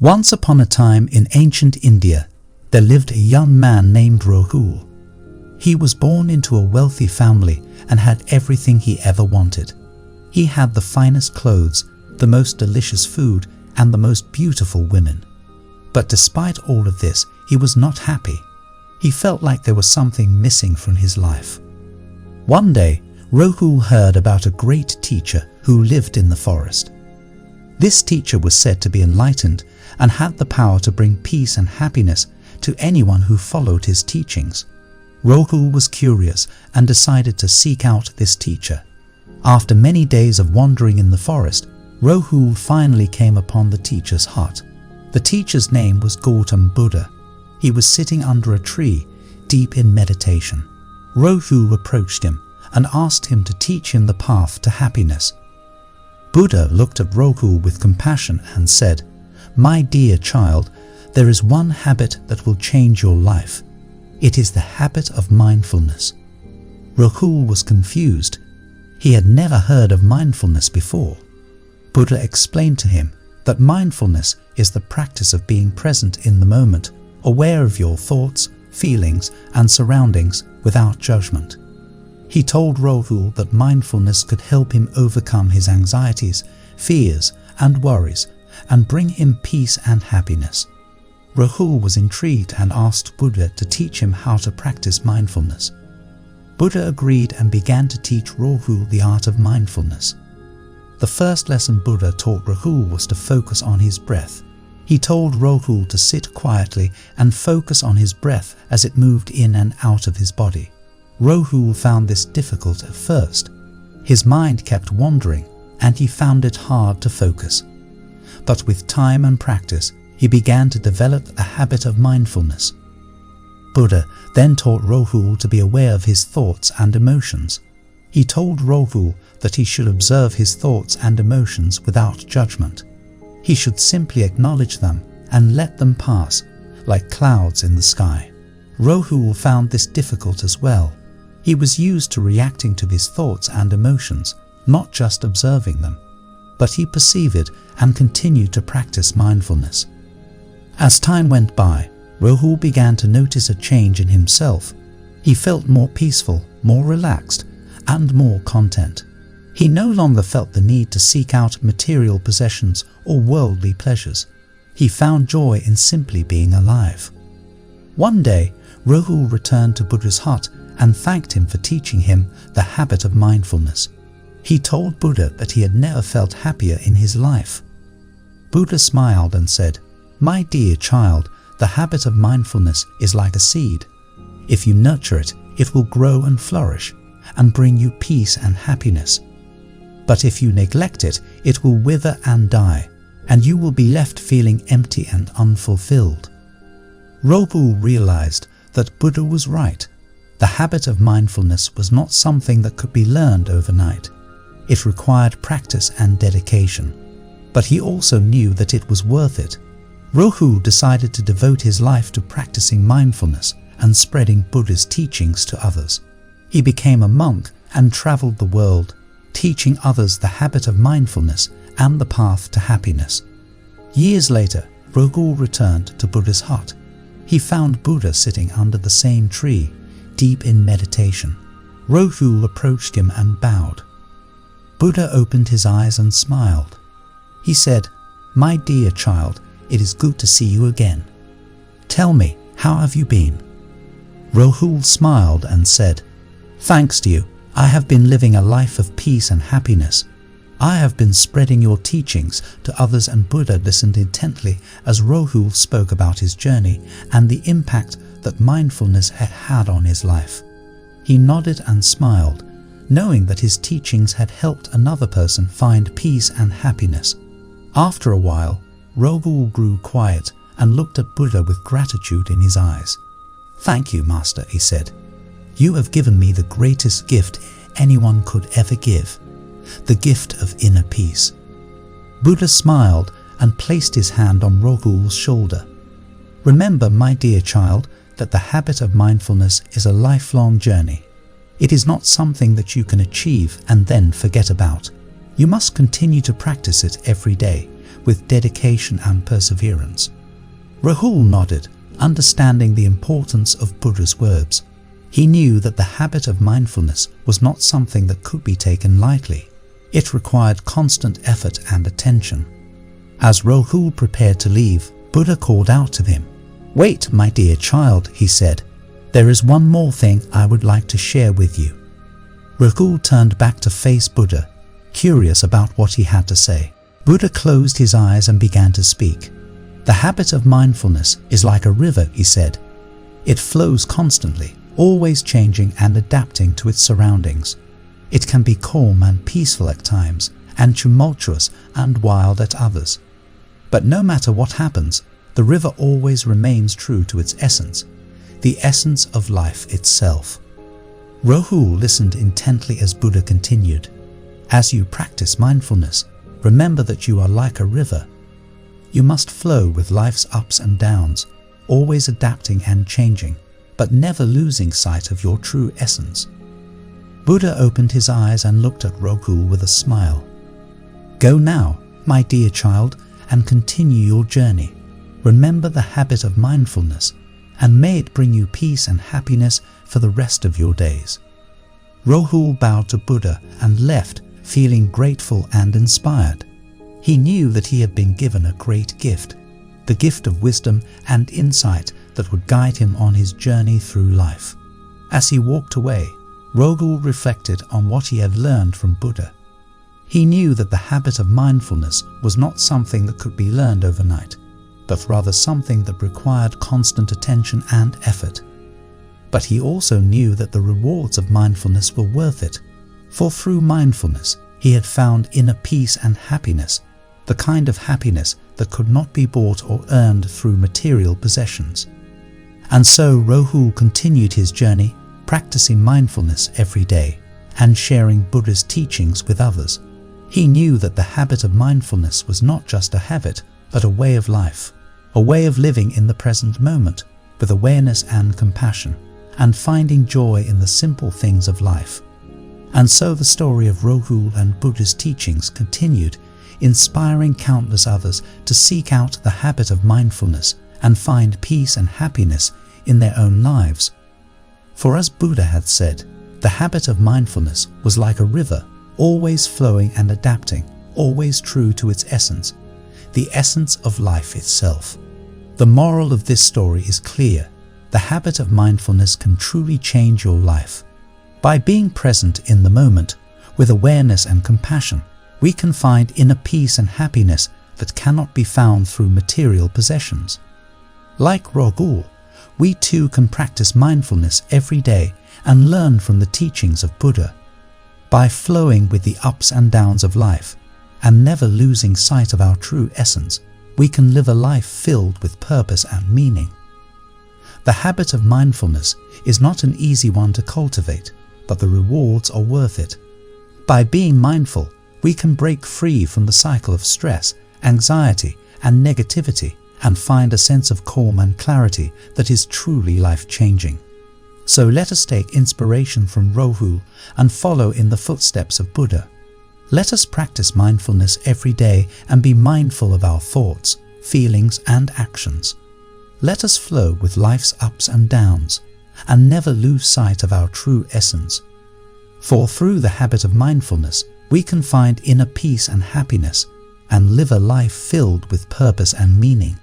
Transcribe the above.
Once upon a time in ancient India, there lived a young man named Rahul. He was born into a wealthy family and had everything he ever wanted. He had the finest clothes, the most delicious food, and the most beautiful women. But despite all of this, he was not happy. He felt like there was something missing from his life. One day, Rahul heard about a great teacher who lived in the forest. This teacher was said to be enlightened and had the power to bring peace and happiness to anyone who followed his teachings. Rahul was curious and decided to seek out this teacher. After many days of wandering in the forest, Rahul finally came upon the teacher's hut. The teacher's name was Gautam Buddha. He was sitting under a tree, deep in meditation. Rahul approached him and asked him to teach him the path to happiness. Buddha looked at Rahul with compassion and said, "My dear child, there is one habit that will change your life. It is the habit of mindfulness." Rahul was confused. He had never heard of mindfulness before. Buddha explained to him that mindfulness is the practice of being present in the moment, aware of your thoughts, feelings, and surroundings without judgment. He told Rahul that mindfulness could help him overcome his anxieties, fears, and worries, and bring him peace and happiness. Rahul was intrigued and asked Buddha to teach him how to practice mindfulness. Buddha agreed and began to teach Rahul the art of mindfulness. The first lesson Buddha taught Rahul was to focus on his breath. He told Rahul to sit quietly and focus on his breath as it moved in and out of his body. Rahul found this difficult at first. His mind kept wandering and he found it hard to focus. But with time and practice, he began to develop a habit of mindfulness. Buddha then taught Rahul to be aware of his thoughts and emotions. He told Rahul that he should observe his thoughts and emotions without judgment. He should simply acknowledge them and let them pass, like clouds in the sky. Rahul found this difficult as well. He was used to reacting to his thoughts and emotions, not just observing them. But he persevered and continued to practice mindfulness. As time went by, Rahul began to notice a change in himself. He felt more peaceful, more relaxed, and more content. He no longer felt the need to seek out material possessions or worldly pleasures. He found joy in simply being alive. One day, Rahul returned to Buddha's hut and thanked him for teaching him the habit of mindfulness. He told Buddha that he had never felt happier in his life. Buddha smiled and said, "My dear child, the habit of mindfulness is like a seed. If you nurture it, it will grow and flourish and bring you peace and happiness. But if you neglect it, it will wither and die, and you will be left feeling empty and unfulfilled." Rahul realized that Buddha was right. The habit of mindfulness was not something that could be learned overnight. It required practice and dedication. But he also knew that it was worth it. Rahul decided to devote his life to practicing mindfulness and spreading Buddha's teachings to others. He became a monk and traveled the world, teaching others the habit of mindfulness and the path to happiness. Years later, Rahul returned to Buddha's hut. He found Buddha sitting under the same tree, deep in meditation. Rahul approached him and bowed. Buddha opened his eyes and smiled. He said, "My dear child, it is good to see you again. Tell me, how have you been?" Rahul smiled and said, "Thanks to you, I have been living a life of peace and happiness. I have been spreading your teachings to others," and Buddha listened intently as Rahul spoke about his journey and the impact that mindfulness had had on his life. He nodded and smiled, knowing that his teachings had helped another person find peace and happiness. After a while, Rahul grew quiet and looked at Buddha with gratitude in his eyes. "Thank you, Master," he said. "You have given me the greatest gift anyone could ever give, the gift of inner peace." Buddha smiled and placed his hand on Rahul's shoulder. "Remember, my dear child, that the habit of mindfulness is a lifelong journey. It is not something that you can achieve and then forget about. You must continue to practice it every day, with dedication and perseverance. Rahul nodded, understanding the importance of Buddha's words. He knew that the habit of mindfulness was not something that could be taken lightly. It required constant effort and attention. As Rahul prepared to leave, Buddha called out to him. "Wait, my dear child," he said. "There is one more thing I would like to share with you." Rahul turned back to face Buddha, curious about what he had to say. Buddha closed his eyes and began to speak. "The habit of mindfulness is like a river," he said. "It flows constantly, always changing and adapting to its surroundings. It can be calm and peaceful at times, and tumultuous and wild at others. But no matter what happens, the river always remains true to its essence, the essence of life itself." Rahul listened intently as Buddha continued. "As you practice mindfulness, remember that you are like a river. You must flow with life's ups and downs, always adapting and changing, but never losing sight of your true essence." Buddha opened his eyes and looked at Rahul with a smile. "Go now, my dear child, and continue your journey. Remember the habit of mindfulness, and may it bring you peace and happiness for the rest of your days." Rahul bowed to Buddha and left, feeling grateful and inspired. He knew that he had been given a great gift, the gift of wisdom and insight that would guide him on his journey through life. As he walked away, Rahul reflected on what he had learned from Buddha. He knew that the habit of mindfulness was not something that could be learned overnight, but rather something that required constant attention and effort. But he also knew that the rewards of mindfulness were worth it, for through mindfulness he had found inner peace and happiness, the kind of happiness that could not be bought or earned through material possessions. And so Rahul continued his journey, practicing mindfulness every day and sharing Buddha's teachings with others. He knew that the habit of mindfulness was not just a habit, but a way of life, a way of living in the present moment with awareness and compassion, and finding joy in the simple things of life. And so the story of Rahul and Buddha's teachings continued, inspiring countless others to seek out the habit of mindfulness and find peace and happiness in their own lives. For as Buddha had said, the habit of mindfulness was like a river, always flowing and adapting, always true to its essence, the essence of life itself. The moral of this story is clear. The habit of mindfulness can truly change your life. By being present in the moment, with awareness and compassion, we can find inner peace and happiness that cannot be found through material possessions. Like Rahul, we too can practice mindfulness every day and learn from the teachings of Buddha. By flowing with the ups and downs of life and never losing sight of our true essence, we can live a life filled with purpose and meaning. The habit of mindfulness is not an easy one to cultivate, but the rewards are worth it. By being mindful, we can break free from the cycle of stress, anxiety, and negativity and find a sense of calm and clarity that is truly life-changing. So let us take inspiration from Rahul and follow in the footsteps of Buddha. Let us practice mindfulness every day and be mindful of our thoughts, feelings, and actions. Let us flow with life's ups and downs and never lose sight of our true essence. For through the habit of mindfulness, we can find inner peace and happiness and live a life filled with purpose and meaning.